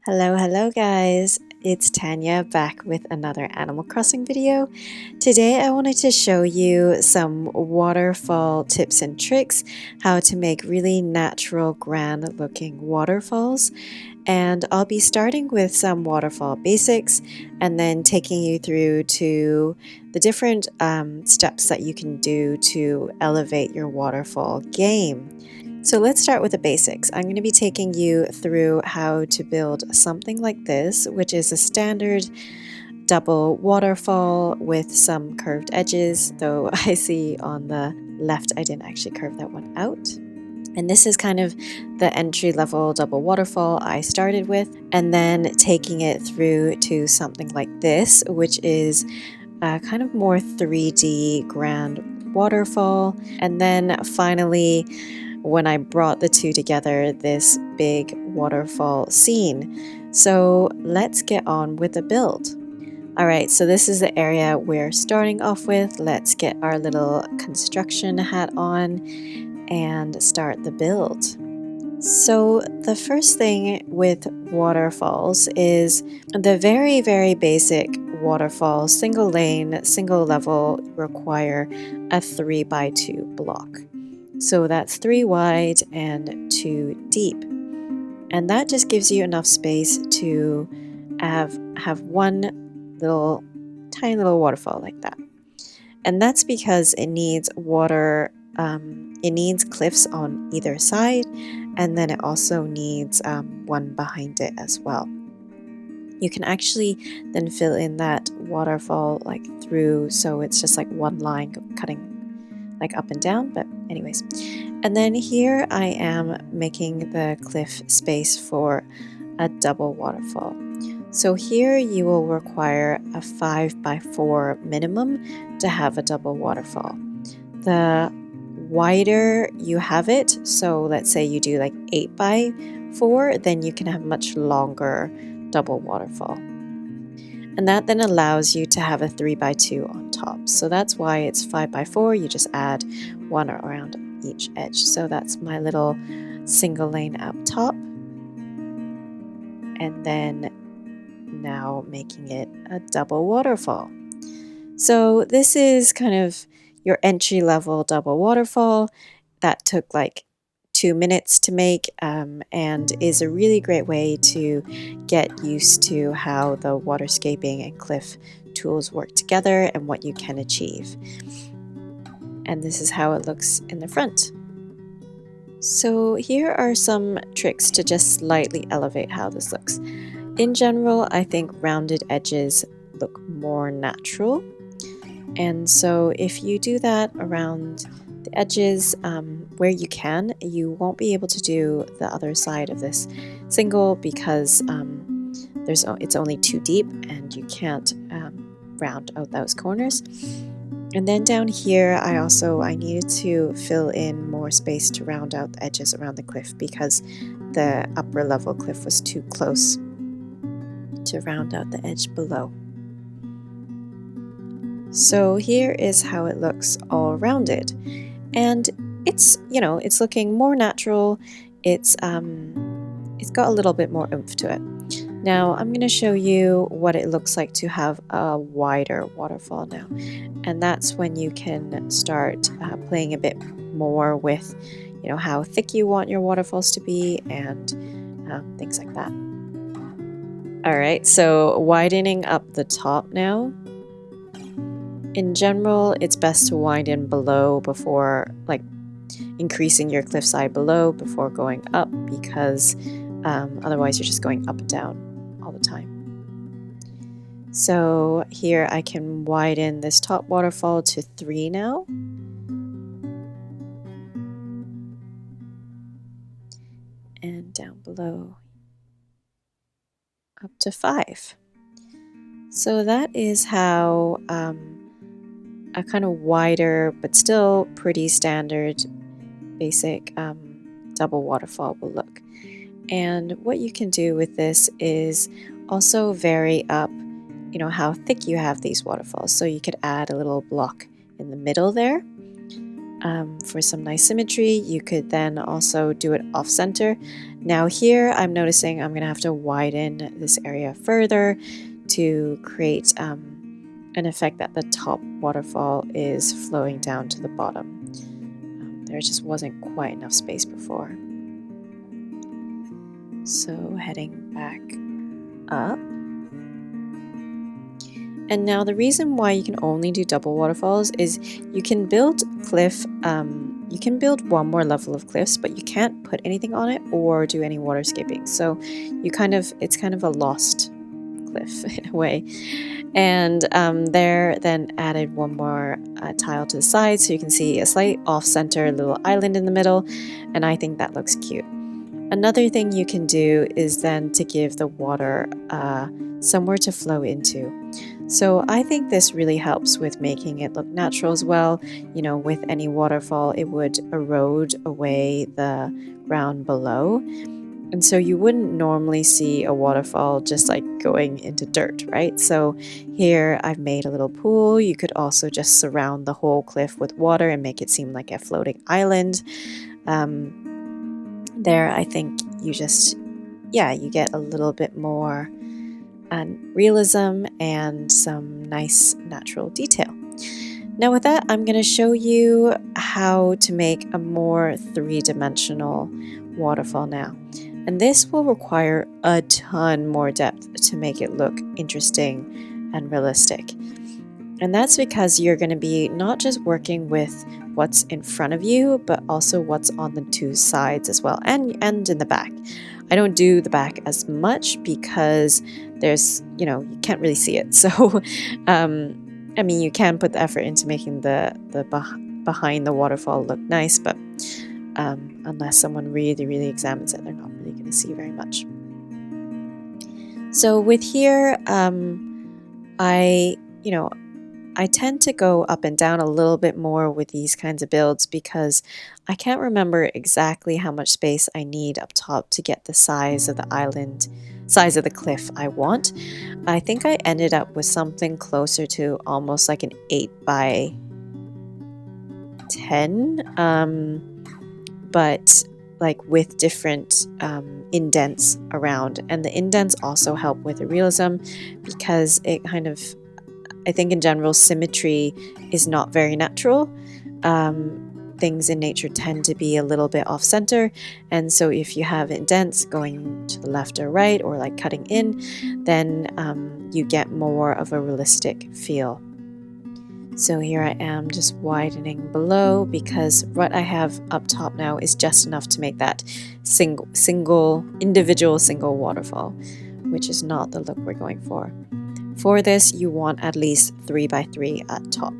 Hello guys, it's Tanya back with another Animal Crossing video. Today I wanted to show you some waterfall tips and tricks, how to make really natural, grand looking waterfalls. And I'll be starting with some waterfall basics and then taking you through to the different steps that you can do to elevate your waterfall game. So let's start with the basics. I'm going to be taking you through how to build something like this, which is a standard double waterfall with some curved edges, though I see on the left I didn't actually curve that one out. And this is kind of the entry-level double waterfall I started with, and then taking it through to something like this, which is a kind of more 3D grand waterfall. And then finally, when I brought the two together, this big waterfall scene. So let's get on with the build. Alright, so this is the area we're starting off with. Let's get our little construction hat on and start the build. So the first thing with waterfalls is the very basic waterfall, single lane, single level, require a 3x2 block. So that's 3 wide and 2 deep. And that just gives you enough space to have one little tiny little waterfall like that. And that's because it needs water, it needs cliffs on either side, and then it also needs one behind it as well. You can actually then fill in that waterfall like through, so it's just like one line cutting like up and down, but anyways. And then here I am making the cliff space for a double waterfall. So here you will require a 5x4 minimum to have a double waterfall. The wider you have it, so let's say you do like 8x4, then you can have much longer double waterfall. And that then allows you to have a 3x2 on top. So that's why it's 5x4. You just add one around each edge. So that's my little single lane up top. And then now making it a double waterfall. So this is kind of your entry level double waterfall that took like 2 minutes to make, and is a really great way to get used to how the waterscaping and cliff tools work together and what you can achieve. And this is how it looks in the front. So here are some tricks to just slightly elevate how this looks. In general, I think rounded edges look more natural. And so if you do that around the edges where you can, you won't be able to do the other side of this single because it's only too deep and you can't round out those corners. And then down here I needed to fill in more space to round out the edges around the cliff because the upper level cliff was too close to round out the edge below. So here is how it looks all rounded. And it's looking more natural. It's got a little bit more oomph to it. Now I'm going to show you what it looks like to have a wider waterfall now. And that's when you can start playing a bit more with, how thick you want your waterfalls to be and things like that. All right, so widening up the top now. In general, it's best to widen below before, like increasing your cliffside below before going up, because otherwise you're just going up and down all the time. So here I can widen this top waterfall to 3 now. And down below up to 5. So that is how a kind of wider but still pretty standard basic double waterfall will look. And what you can do with this is also vary up how thick you have these waterfalls. So you could add a little block in the middle there for some nice symmetry. You could then also do it off center Now here I'm noticing I'm going to have to widen this area further to create an effect that the top waterfall is flowing down to the bottom. There just wasn't quite enough space before. So heading back up. And now the reason why you can only do double waterfalls is you can build cliff, you can build one more level of cliffs, but you can't put anything on it or do any waterscaping. So it's kind of a lost cliff in a way. And there then added one more tile to the side, so you can see a slight off-center little island in the middle, and I think that looks cute. Another thing you can do is then to give the water somewhere to flow into. So I think this really helps with making it look natural as well. You know, with any waterfall, it would erode away the ground below. And so you wouldn't normally see a waterfall just like going into dirt, right? So here I've made a little pool. You could also just surround the whole cliff with water and make it seem like a floating island. There I think you just, you get a little bit more realism and some nice natural detail. Now with that, I'm going to show you how to make a more three-dimensional waterfall now. And this will require a ton more depth to make it look interesting and realistic. And that's because you're going to be not just working with what's in front of you, but also what's on the two sides as well, and in the back. I don't do the back as much because there's, you can't really see it. So, I mean, you can put the effort into making the behind the waterfall look nice, but unless someone really, really examines it, they're not really going to see very much. So with here, I tend to go up and down a little bit more with these kinds of builds because I can't remember exactly how much space I need up top to get the size of the island, size of the cliff I want. I think I ended up with something closer to almost like an 8 by 10, but like with different indents around. And the indents also help with the realism because it kind of, I think in general, symmetry is not very natural. Things in nature tend to be a little bit off-center, and so if you have indents going to the left or right, or like cutting in, then you get more of a realistic feel. So here I am just widening below because what I have up top now is just enough to make that individual single waterfall, which is not the look we're going for. For this, you want at least 3 by 3 at top,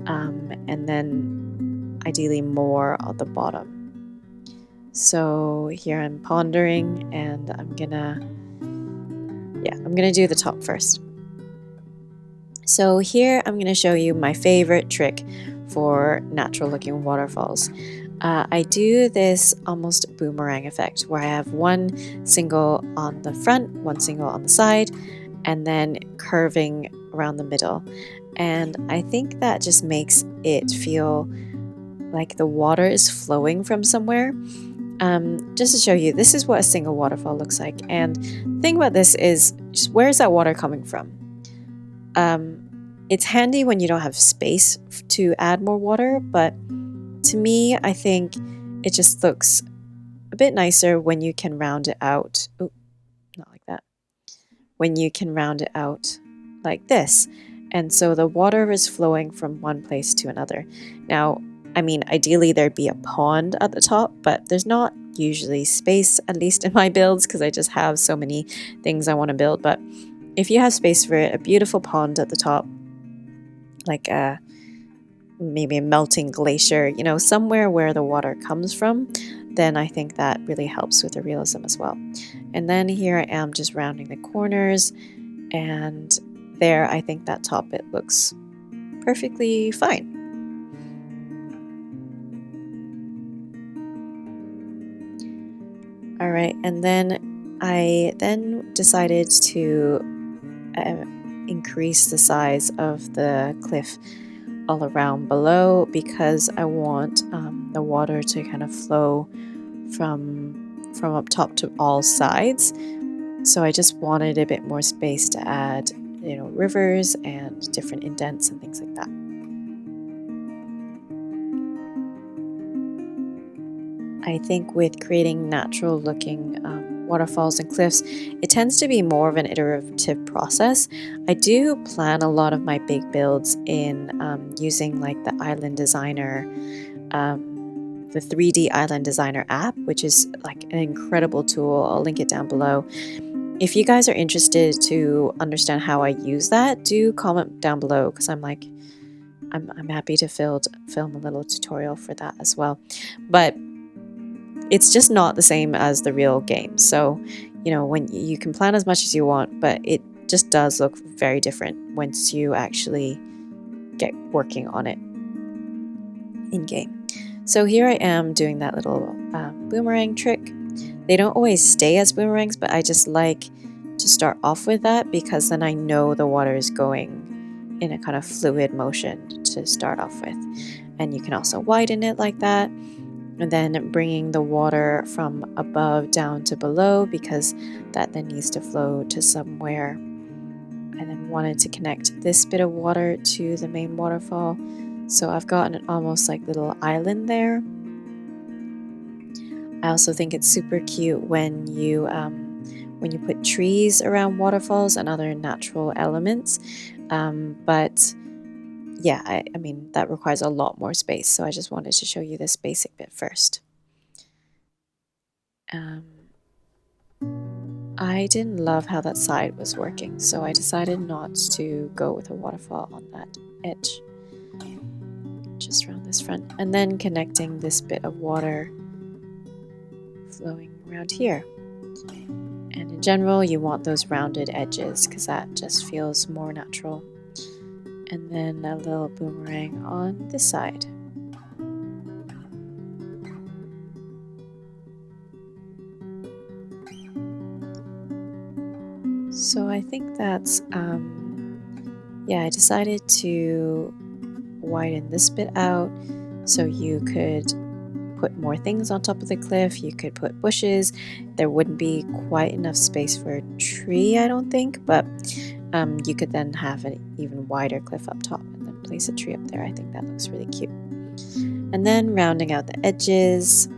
and then ideally more at the bottom. So here I'm pondering, and I'm gonna do the top first. So here I'm gonna show you my favorite trick for natural looking waterfalls. I do this almost boomerang effect where I have one single on the front, one single on the side, and then curving around the middle. And I think that just makes it feel like the water is flowing from somewhere. Just to show you, this is what a single waterfall looks like. And the thing about this is, just where's that water coming from? It's handy when you don't have space to add more water, but to me, I think it just looks a bit nicer when you can round it out. Oh, not like that. When you can round it out like this. And so the water is flowing from one place to another. Now, I mean, ideally there'd be a pond at the top, but there's not usually space, at least in my builds, because I just have so many things I want to build. But if you have space for it, a beautiful pond at the top, like maybe a melting glacier, somewhere where the water comes from, then I think that really helps with the realism as well. And then here I am just rounding the corners, and there I think that top bit looks perfectly fine. All right, and then I decided to increase the size of the cliff all around below because I want the water to kind of flow from from up top to all sides. So I just wanted a bit more space to add, you know, rivers and different indents and things like that. I think with creating natural looking waterfalls and cliffs, it tends to be more of an iterative process. I do plan a lot of my big builds in using like the Island Designer, the 3D Island Designer app, which is like an incredible tool. I'll link it down below. If you guys are interested to understand how I use that, do comment down below because I'm happy to film a little tutorial for that as well. But it's just not the same as the real game. So, you know, when you can plan as much as you want, but it just does look very different once you actually get working on it in game. So here I am doing that little boomerang trick. They don't always stay as boomerangs, but I just like to start off with that because then I know the water is going in a kind of fluid motion to start off with. And you can also widen it like that. And then bringing the water from above down to below because that then needs to flow to somewhere. I then wanted to connect this bit of water to the main waterfall. So I've got an almost like little island there. I also think it's super cute when you put trees around waterfalls and other natural elements. But yeah, I mean, that requires a lot more space, so I just wanted to show you this basic bit first. I didn't love how that side was working, so I decided not to go with a waterfall on that edge. Just around this front. And then connecting this bit of water flowing around here. And in general, you want those rounded edges because that just feels more natural. And then a little boomerang on this side. So I think that's, yeah, I decided to widen this bit out so you could put more things on top of the cliff. You could put bushes. There wouldn't be quite enough space for a tree, I don't think, but you could then have an even wider cliff up top and then place a tree up there. I think that looks really cute. And then rounding out the edges.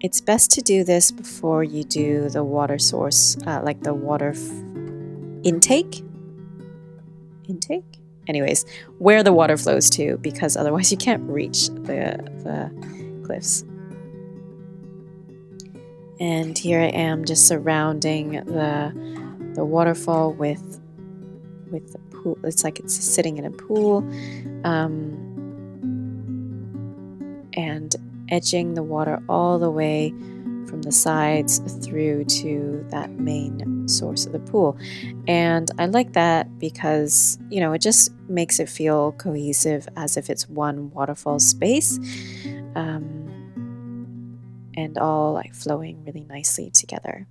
It's best to do this before you do the water source, like the water intake. Anyways, where the water flows to, because otherwise you can't reach the cliffs. And here I am just surrounding the waterfall with the pool. It's like it's sitting in a pool, and edging the water all the way from the sides through to that main source of the pool. And I like that because, you know, it just makes it feel cohesive as if it's one waterfall space, and all like flowing really nicely together.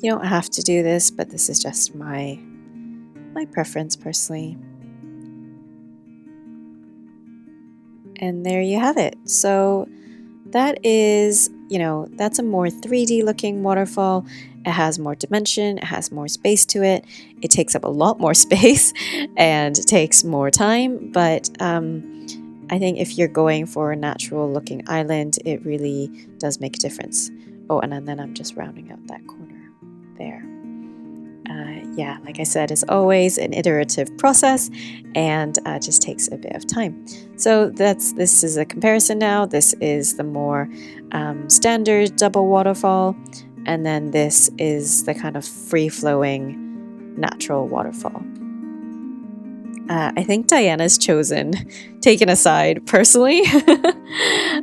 You don't have to do this, but this is just my preference personally. And there you have it. So that is, you know, that's a more 3D looking waterfall. It has more dimension, it has more space to it. It takes up a lot more space and takes more time, but I think if you're going for a natural looking island, it really does make a difference. Oh, and then I'm just rounding out that corner there. Yeah, like I said, it's always an iterative process and just takes a bit of time. So this is a comparison now. This is the more standard double waterfall, and then this is the kind of free-flowing natural waterfall. I think Diana's taken aside personally.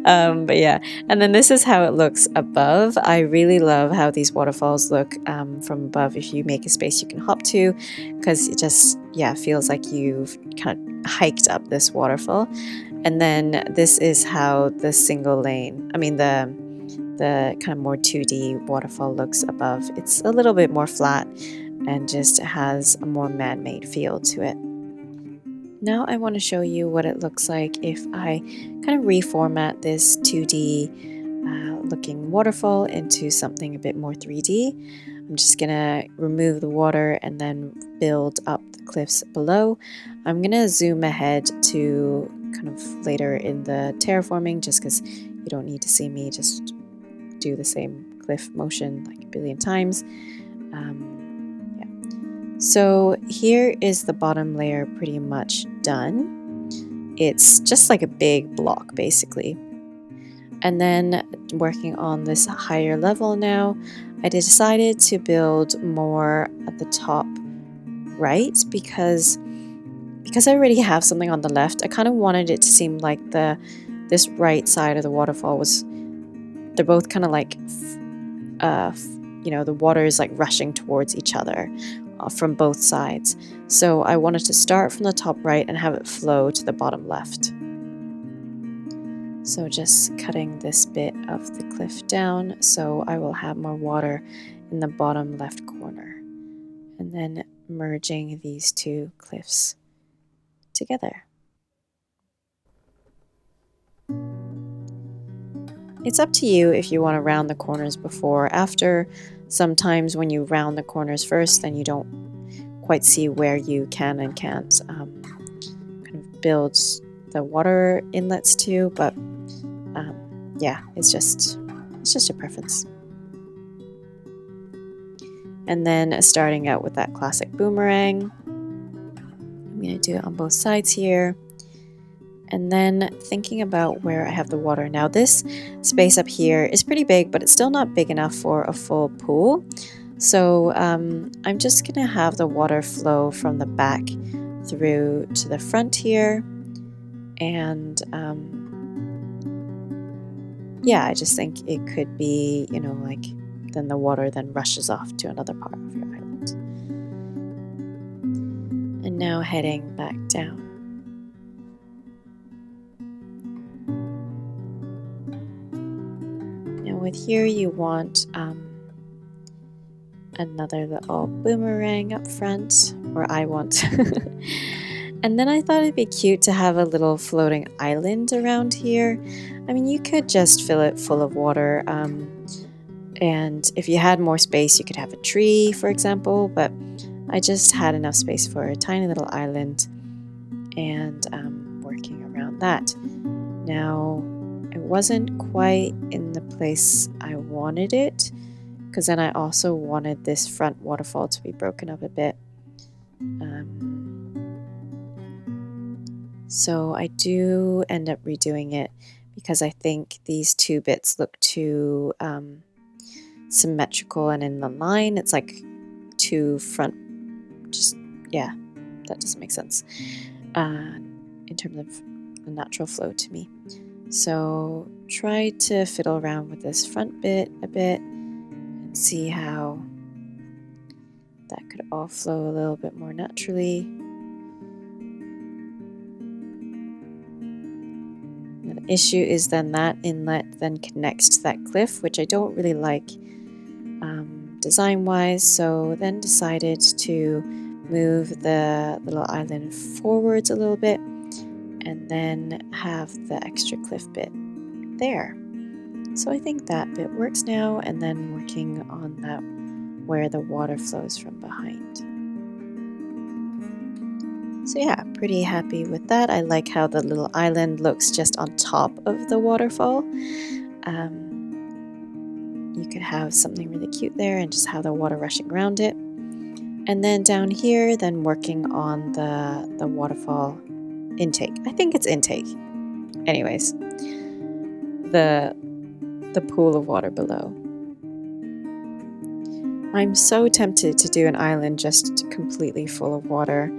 But yeah, and then this is how it looks above. I really love how these waterfalls look from above. If you make a space you can hop to, because it just, yeah, feels like you've kind of hiked up this waterfall. And then this is how the single lane, I mean the kind of more 2D waterfall looks above. It's a little bit more flat and just has a more man-made feel to it. Now I want to show you what it looks like if I kind of reformat this 2D looking waterfall into something a bit more 3D. I'm just gonna remove the water and then build up the cliffs below. I'm gonna zoom ahead to kind of later in the terraforming just because you don't need to see me just do the same cliff motion like a billion times. So here is the bottom layer pretty much done. It's just like a big block basically. And then working on this higher level now, I decided to build more at the top right because I already have something on the left. I kind of wanted it to seem like this right side of the waterfall was, they're both kind of like, the water is like rushing towards each other from both sides. So I wanted to start from the top right and have it flow to the bottom left. So just cutting this bit of the cliff down so I will have more water in the bottom left corner. And then merging these two cliffs together. It's up to you if you want to round the corners before or after. Sometimes when you round the corners first, then you don't quite see where you can and can't kind of build the water inlets to, but yeah, it's just a preference. And then starting out with that classic boomerang, I'm going to do it on both sides here. And then thinking about where I have the water. Now this space up here is pretty big, but it's still not big enough for a full pool. So I'm just going to have the water flow from the back through to the front here. And yeah, I just think it could be, like then the water then rushes off to another part of your island. And now heading back down. Now with here you want another little boomerang up front, or I want. And then I thought it'd be cute to have a little floating island around here. I mean, you could just fill it full of water. And if you had more space, you could have a tree, for example. But I just had enough space for a tiny little island and working around that. Now, it wasn't quite in the place I wanted it, because then I also wanted this front waterfall to be broken up a bit. So I do end up redoing it because I think these two bits look too symmetrical and in the line. It's like two front, yeah, that doesn't make sense in terms of the natural flow to me. So try to fiddle around with this front bit a bit and see how that could all flow a little bit more naturally. The issue is then that inlet then connects to that cliff, which I don't really like design wise, so then decided to move the little island forwards a little bit and then have the extra cliff bit there. So I think that bit works now, and then working on that where the water flows from behind. So yeah, pretty happy with that. I like how the little island looks just on top of the waterfall. You could have something really cute there and just have the water rushing around it. And then down here, then working on the waterfall intake. I think it's intake. Anyways, the pool of water below. I'm so tempted to do an island just completely full of water.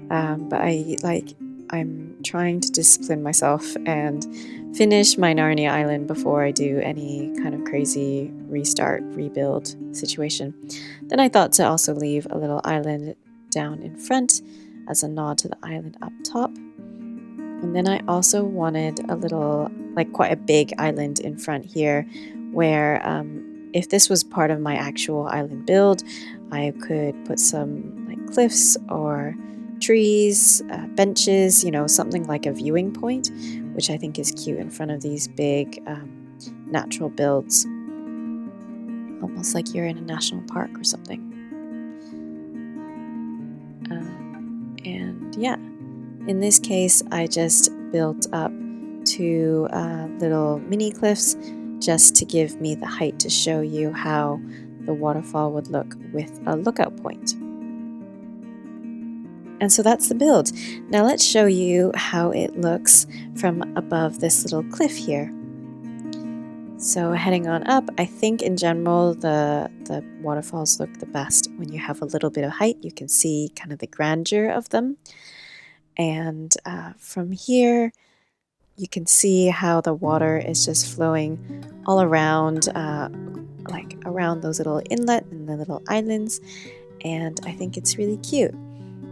But I'm trying to discipline myself and finish my Narnia island before I do any kind of crazy restart, rebuild situation. Then I thought to also leave a little island down in front as a nod to the island up top. And then I also wanted a little, like quite a big island in front here where if this was part of my actual island build, I could put some like cliffs or trees, benches, you know, something like a viewing point, which I think is cute in front of these big natural builds. Almost like you're in a national park or something. And yeah, in this case, I just built up two little mini cliffs just to give me the height to show you how the waterfall would look with a lookout point. And so that's the build. Now let's show you how it looks from above this little cliff here. So heading on up, I think in general the waterfalls look the best when you have a little bit of height. You can see kind of the grandeur of them. And from here, you can see how the water is just flowing all around, like around those little inlet and the little islands. And I think it's really cute.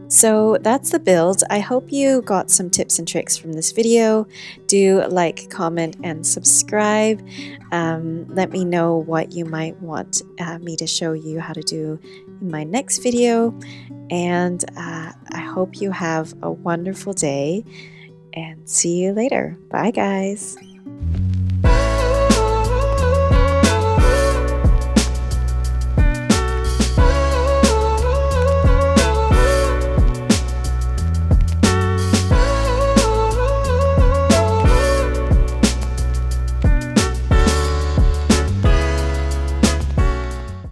So that's the build. I hope you got some tips and tricks from this video. Do like, comment, and subscribe. Let me know what you might want me to show you how to do in my next video. And I hope you have a wonderful day and see you later. Bye, guys.